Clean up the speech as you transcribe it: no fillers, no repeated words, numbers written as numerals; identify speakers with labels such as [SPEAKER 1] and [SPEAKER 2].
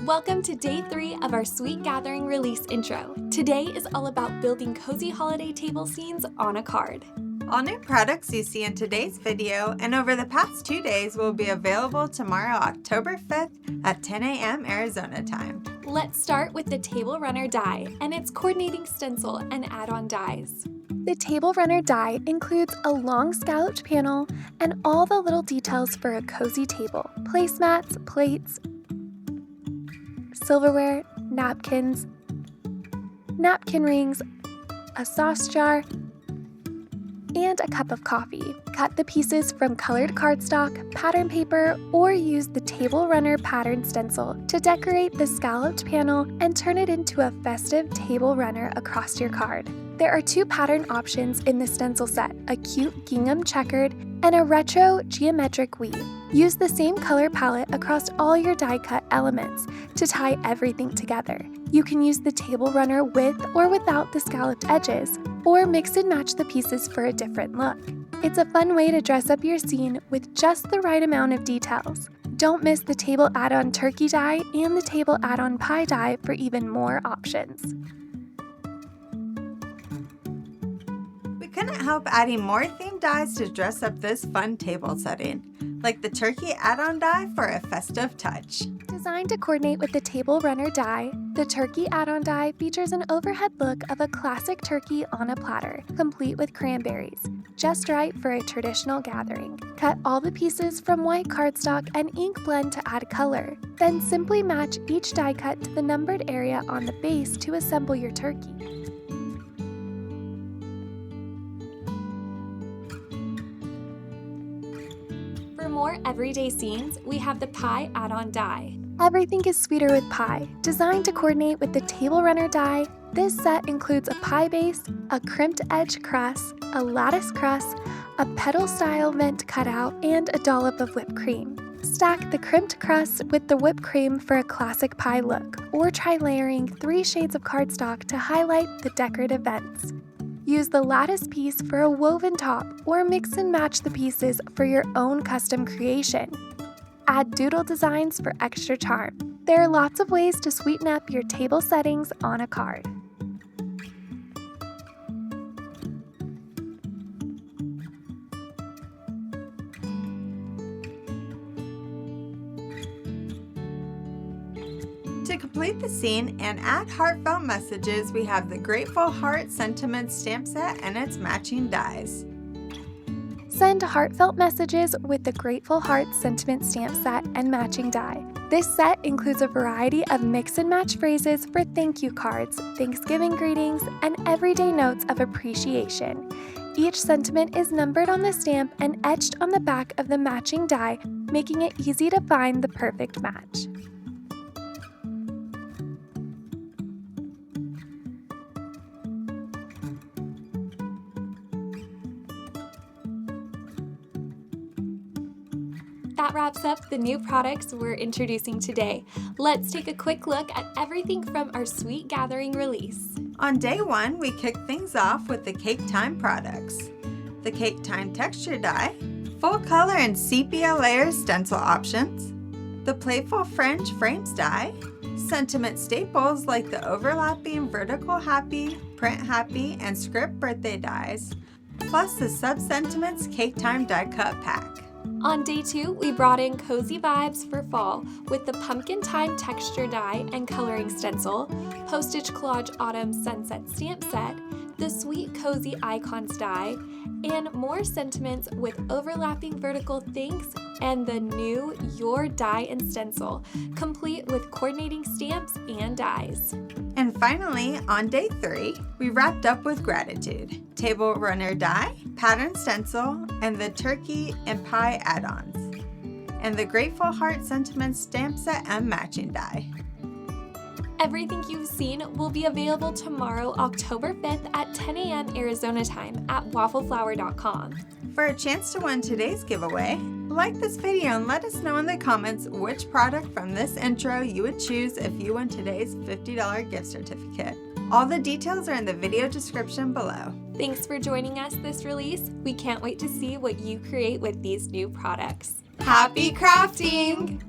[SPEAKER 1] Welcome to day 3 of our Sweet Gathering release intro. Today is all about building cozy holiday table scenes on a card.
[SPEAKER 2] All new products you see in today's video and over the past 2 days will be available tomorrow, October 5th at 10 a.m. Arizona time.
[SPEAKER 1] Let's start with the Table Runner die and its coordinating stencil and add-on dies. The Table Runner die includes a long scalloped panel and all the little details for a cozy table. Placemats, plates, silverware, napkins, napkin rings, a sauce jar, and a cup of coffee. Cut the pieces from colored cardstock, pattern paper, or use the Table Runner pattern stencil to decorate the scalloped panel and turn it into a festive table runner across your card. There are 2 pattern options in the stencil set, a cute gingham checkered and a retro geometric weave. Use the same color palette across all your die cut elements to tie everything together. You can use the table runner with or without the scalloped edges, or mix and match the pieces for a different look. It's a fun way to dress up your scene with just the right amount of details. Don't miss the table add-on turkey die and the table add-on pie die for even more options.
[SPEAKER 2] We couldn't help adding more themed dies to dress up this fun table setting, like the turkey add-on die for a festive touch.
[SPEAKER 1] Designed to coordinate with the Table Runner die, the turkey add-on die features an overhead look of a classic turkey on a platter, complete with cranberries, just right for a traditional gathering. Cut all the pieces from white cardstock and ink blend to add color. Then simply match each die cut to the numbered area on the base to assemble your turkey. For more everyday scenes, we have the pie add-on die. Everything is sweeter with pie. Designed to coordinate with the Table Runner die, this set includes a pie base, a crimped edge crust, a lattice crust, a petal-style vent cutout, and a dollop of whipped cream. Stack the crimped crust with the whipped cream for a classic pie look, or try layering 3 shades of cardstock to highlight the decorative vents. Use the lattice piece for a woven top, or mix and match the pieces for your own custom creation. Add doodle designs for extra charm. There are lots of ways to sweeten up your table settings on a card.
[SPEAKER 2] To complete the scene and add heartfelt messages, we have the Grateful Heart Sentiment stamp set and its matching dies.
[SPEAKER 1] Send heartfelt messages with the Grateful Heart Sentiment stamp set and matching die. This set includes a variety of mix and match phrases for thank you cards, Thanksgiving greetings, and everyday notes of appreciation. Each sentiment is numbered on the stamp and etched on the back of the matching die, making it easy to find the perfect match. That wraps up the new products we're introducing today. Let's take a quick look at everything from our Sweet Gathering release.
[SPEAKER 2] On day 1, we kick things off with the Cake Time products. The Cake Time texture die, full color and sepia layer stencil options, the Playful Fringe frames die, sentiment staples like the overlapping vertical happy, print happy, and script birthday dies, plus the Sub-Sentiments Cake Time die cut pack.
[SPEAKER 1] On day 2, we brought in cozy vibes for fall with the Pumpkin Time texture die and coloring stencil, Postage Collage Autumn Sunset stamp set, the Sweet Cozy Icons die, and more sentiments with overlapping vertical thanks and the new Your Die and stencil, complete with coordinating stamps and dies.
[SPEAKER 2] And finally, on day 3, we wrapped up with Gratitude, Table Runner die, pattern stencil, and the turkey and pie add-ons, and the Grateful Heart Sentiment stamp set and matching die.
[SPEAKER 1] Everything you've seen will be available tomorrow, October 5th at 10 a.m. Arizona time at waffleflower.com.
[SPEAKER 2] For a chance to win today's giveaway, like this video and let us know in the comments which product from this intro you would choose if you won today's $50 gift certificate. All the details are in the video description below.
[SPEAKER 1] Thanks for joining us this release. We can't wait to see what you create with these new products.
[SPEAKER 2] Happy crafting!